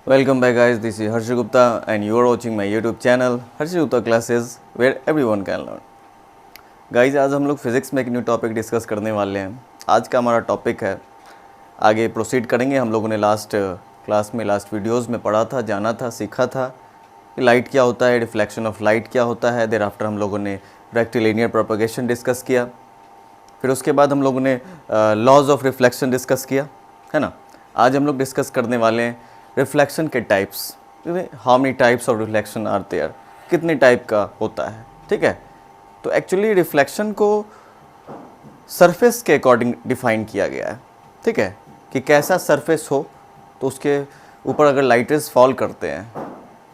Welcome back guys, this is Harsh Gupta and you are watching my YouTube channel Harsh Gupta Classes where everyone can learn. Guys, आज हम लोग physics में एक new topic discuss करने वाले हैं। आज का हमारा टॉपिक है, आगे प्रोसीड करेंगे। हम लोगों ने लास्ट क्लास में लास्ट वीडियोस में पढ़ा था, जाना था, सीखा था कि लाइट क्या होता है, रिफ्लेक्शन ऑफ लाइट क्या होता है। देर आफ्टर हम लोगों ने रेक्टिलिनियर प्रोपगेशन डिस्कस किया, फिर उसके बाद हम लोगों ने लॉज ऑफ रिफ्लेक्शन डिस्कस किया, है ना। आज हम लोग डिस्कस करने वाले हैं रिफ्लेक्शन के types. How many types of reflection are there, कितने टाइप का होता है, ठीक है। तो एक्चुअली रिफ्लेक्शन को सरफेस के अकॉर्डिंग डिफ़ाइन किया गया है, ठीक है, कि कैसा सरफेस हो तो उसके ऊपर अगर लाइट रेज फॉल करते हैं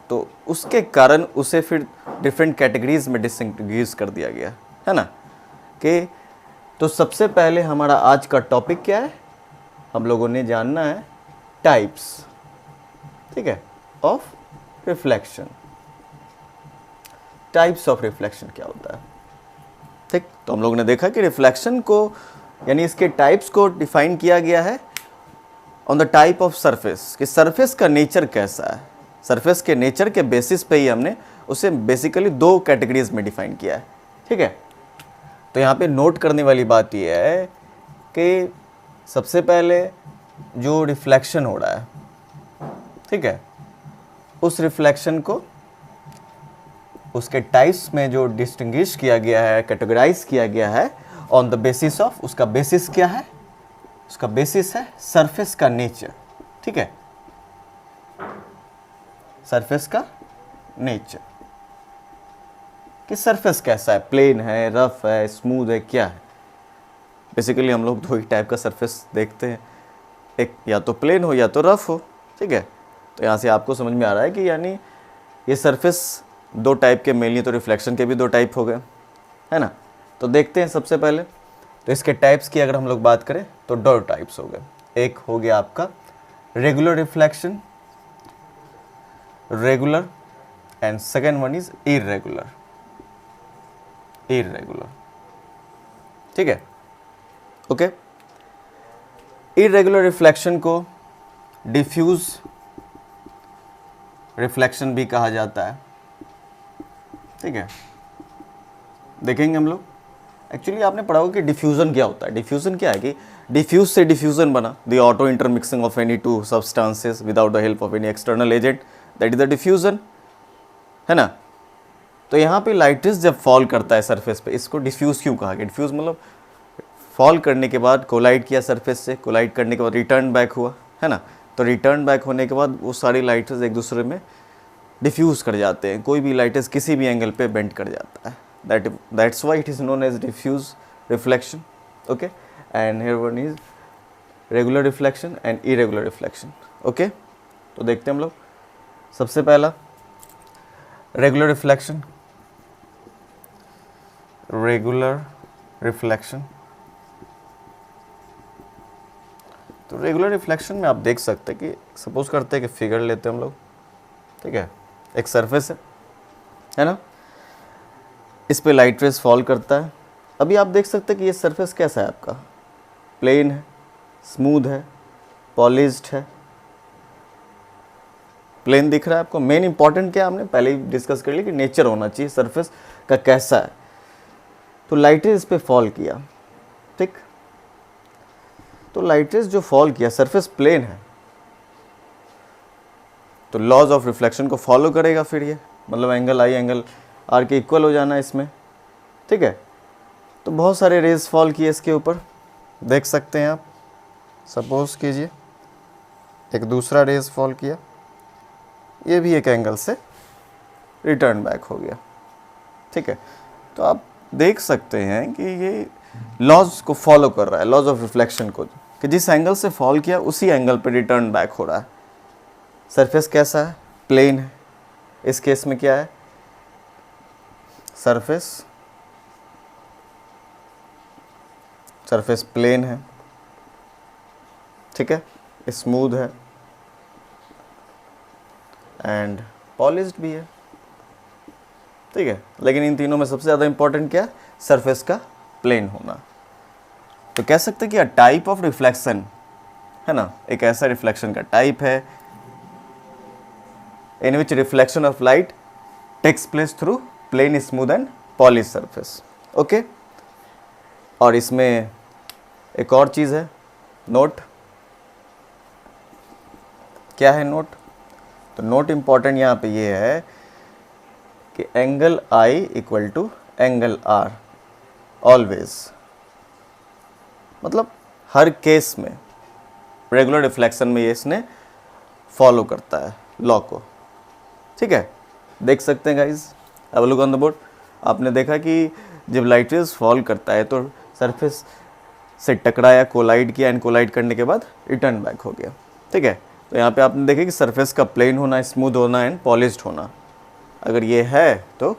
तो उसके कारण उसे फिर डिफरेंट कैटेगरीज में डिस्टिंग्विश कर दिया गया है ना। कि तो सबसे पहले हमारा आज का टॉपिक क्या है, हम लोगों ने जानना है टाइप्स, ठीक है, of reflection. Types of reflection क्या होता है, ठीक। तो हम लोगों ने देखा कि रिफ्लेक्शन को यानी इसके टाइप्स को डिफाइन किया गया है on the type of surface, कि सरफेस का नेचर कैसा है। सरफेस के नेचर के बेसिस पे ही हमने उसे बेसिकली दो कैटेगरीज में डिफाइन किया है, ठीक है। तो यहाँ पे नोट करने वाली बात यह है कि सबसे पहले जो रिफ्लेक्शन हो रहा है, ठीक है, उस रिफ्लेक्शन को उसके टाइप्स में जो डिस्टिंग्विश किया गया है, कैटेगराइज किया गया है ऑन द बेसिस ऑफ, उसका बेसिस क्या है, उसका बेसिस है सरफेस का नेचर, ठीक है, सरफेस का नेचर, कि सरफेस कैसा है, प्लेन है, रफ है, स्मूथ है, क्या है। बेसिकली हम लोग दो ही टाइप का सरफेस देखते हैं, एक या तो प्लेन हो या तो रफ हो, ठीक है। तो यहाँ से आपको समझ में आ रहा है कि यानी ये सरफेस दो टाइप के मेनली, तो रिफ्लेक्शन के भी दो टाइप हो गए, है ना। तो देखते हैं सबसे पहले, तो इसके टाइप्स की अगर हम लोग बात करें तो दो टाइप्स हो गए। एक हो गया आपका regular reflection, regular, and second one is irregular, irregular, ठीक है, ओके। इर्रेगुलर रिफ्लेक्शन को डिफ्यूज रिफ्लेक्शन भी कहा जाता है, ठीक है। देखेंगे हम लोग, एक्चुअली आपने पढ़ा होगा कि डिफ्यूज़न क्या होता है। डिफ्यूज़न क्या है कि डिफ्यूज से डिफ्यूज़न बना, the auto intermixing of any two substances without the help of any external agent, that is the diffusion, है ना। तो यहाँ पे लाइट रेज जब फॉल करता है सरफेस पे, इसको डिफ्यूज़ क्यों कहा गया। डिफ्यूज़ मतलब फॉल करने के बाद कोलाइड किया सरफेस से, कोलाइड करने के बाद रिटर्न बैक हुआ, है ना। तो रिटर्न बैक होने के बाद वो सारी लाइट रेज एक दूसरे में डिफ्यूज़ कर जाते हैं, कोई भी लाइट रेज किसी भी एंगल पे बेंड कर जाता है, that's why it is known as diffuse reflection, okay. And here one is regular reflection and irregular reflection, okay. तो देखते हैं हम लोग, सबसे पहला रेगुलर रिफ्लेक्शन, रेगुलर रिफ्लेक्शन। तो रेगुलर रिफ्लेक्शन में आप देख सकते हैं कि सपोज करते हैं कि फिगर लेते हैं हम लोग, ठीक है, एक सरफेस है ना, इस पे लाइट रेज फॉल करता है। अभी आप देख सकते हैं कि ये सरफेस कैसा है आपका, प्लेन है, स्मूथ है, पॉलिश्ड है, प्लेन दिख रहा है आपको। मेन इंपॉर्टेंट क्या है, हमने पहले ही डिस्कस कर लिया कि नेचर होना चाहिए सरफेस का कैसा है। तो लाइट रेज इस पे फॉल किया, ठीक। तो लाइट रेज जो फॉल किया, सरफेस प्लेन है, तो लॉज ऑफ रिफ्लेक्शन को फॉलो करेगा फिर ये, मतलब एंगल आई एंगल आर के इक्वल हो जाना इसमें, ठीक है। तो बहुत सारे रेज फॉल किए इसके ऊपर, देख सकते हैं आप। सपोज कीजिए एक दूसरा रेज फॉल किया, ये भी एक एंगल से रिटर्न बैक हो गया, ठीक है। तो आप देख सकते हैं कि ये लॉज को फॉलो कर रहा है, लॉज ऑफ रिफ्लेक्शन को, कि जिस एंगल से फॉल किया उसी एंगल पे रिटर्न बैक हो रहा है। सरफेस कैसा है, प्लेन है, इस केस में क्या है, सरफेस प्लेन है, ठीक है, स्मूथ है एंड पॉलिश्ड भी है, ठीक है। लेकिन इन तीनों में सबसे ज़्यादा इंपॉर्टेंट क्या है, सरफेस का प्लेन होना। तो कह सकते हैं कि टाइप ऑफ रिफ्लेक्शन, है ना, एक ऐसा रिफ्लेक्शन का टाइप है in which reflection of light takes place through plain, smooth and polished surface. Okay, और इसमें एक और चीज़ है, नोट। क्या है नोट? तो नोट इम्पॉर्टेंट यहाँ पे ये है कि angle I equal to angle R always, मतलब हर केस में रेगुलर रिफ्लेक्शन में ये इसने फॉलो करता है लॉ को। ठीक है, देख सकते हैं guys, have a look on the board. आपने देखा कि जब लाइट रेज फॉल करता है तो सरफेस से टकराया, कोलाइड किया, एंड कोलाइड करने के बाद रिटर्न बैक हो गया। ठीक है, तो यहाँ पे आपने देखा कि सरफेस का प्लेन होना, स्मूथ होना एंड पॉलिश्ड होना, अगर ये है तो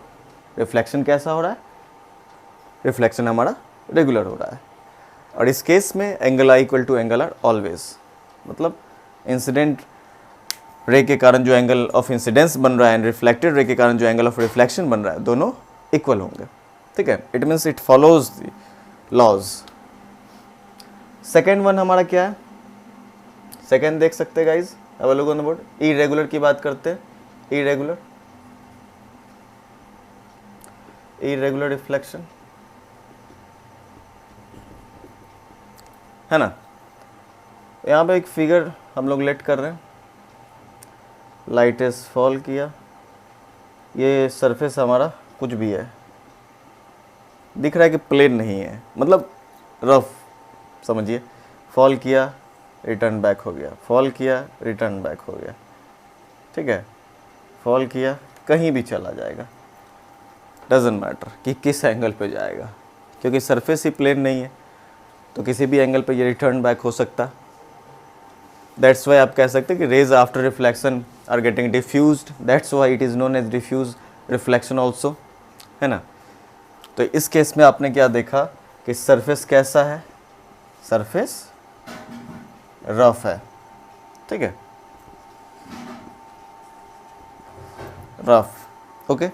रिफ्लेक्शन कैसा हो रहा है? रिफ्लेक्शन हमारा रेगुलर हो रहा है। और इस केस में angle I equal to angle R always, मतलब इंसिडेंट रे के कारण जो एंगल ऑफ इंसिडेंस बन रहा है एंड रिफ्लेक्टेड रे के कारण जो एंगल ऑफ रिफ्लेक्शन बन रहा है, दोनों इक्वल होंगे। ठीक है, it means it follows the laws. Second one हमारा क्या है? सेकेंड देख सकते हैं गाइज, अब लोग ऑन द बोर्ड, इरेगुलर की बात करते हैं। इरेगुलर रिफ्लेक्शन है ना। यहाँ पे एक फिगर हम लोग लेट कर रहे हैं, लाइट इज फॉल किया, ये सरफेस हमारा कुछ भी है, दिख रहा है कि प्लेन नहीं है, मतलब रफ समझिए। फॉल किया, रिटर्न बैक हो गया, फॉल किया, रिटर्न बैक हो गया। ठीक है, फॉल किया, कहीं भी चला जाएगा, डजेंट मैटर कि किस एंगल पे जाएगा, क्योंकि सरफेस ही प्लेन नहीं है, तो किसी भी एंगल पे ये रिटर्न बैक हो सकता। दैट्स वाई आप कह सकते हैं कि rays after reflection are getting diffused, that's why it is known as diffuse reflection also, है ना। तो इस केस में आपने क्या देखा कि सरफेस कैसा है? सरफेस रफ है। ठीक है, रफ। ओके,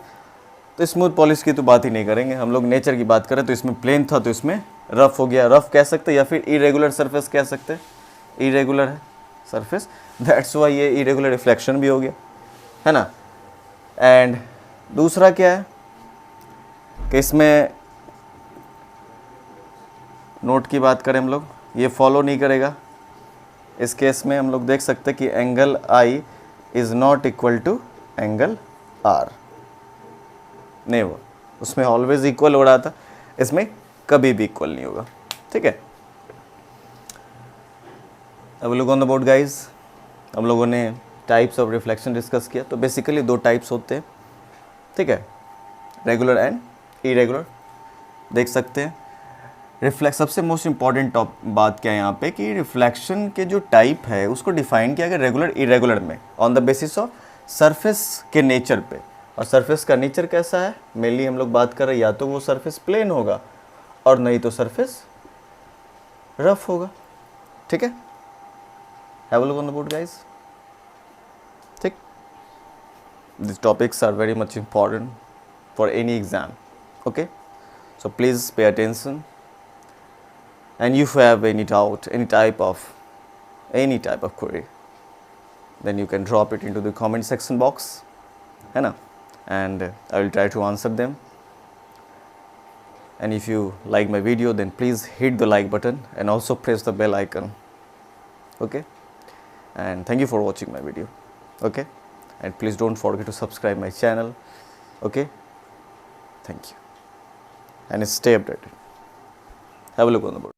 तो स्मूथ पॉलिश की तो बात ही नहीं करेंगे, हम लोग नेचर की बात करें तो इसमें प्लेन था तो इसमें रफ हो गया, रफ कह सकते हैं, या फिर इरेगुलर सरफेस कह सकते हैं। इरेगुलर है सरफेस, दैट्स वाई ये इरेगुलर रिफ्लेक्शन भी हो गया, है ना। एंड दूसरा क्या है कि इसमें नोट की बात करें हम लोग, ये फॉलो नहीं करेगा। इस केस में हम लोग देख सकते हैं कि angle I is not equal to angle R, नहीं वो उसमें ऑलवेज इक्वल हो रहा था, इसमें कभी भी इक्वल नहीं होगा। ठीक है, अब लोग ऑन द बोर्ड गाइज, हम लोगों ने टाइप्स ऑफ रिफ्लेक्शन डिस्कस किया। तो बेसिकली दो टाइप्स होते हैं, ठीक है, रेगुलर एंड इरेगुलर। देख सकते हैं रिफ्लेक्स, सबसे मोस्ट इंपॉर्टेंट बात क्या है यहाँ पे कि रिफ्लेक्शन के जो टाइप है उसको डिफाइन किया गया रेगुलर इरेगुलर में on the basis of surface के नेचर पे। और सरफेस का नेचर कैसा है? मेनली हम लोग बात कर रहे हैं, या तो वो सरफेस प्लेन होगा और नहीं तो सरफेस रफ होगा। ठीक है, have a look on the board guys. ठीक, these topics are very much important for any exam, okay, so please pay attention, and if you have any doubt, any type of query, then you can drop it into the comment section box, है ना, and I will try to answer them. And if you like my video, then please hit the like button and also press the bell icon, okay, and thank you for watching my video, okay, and please don't forget to subscribe my channel, okay, thank you, and stay updated. Have a look on the board.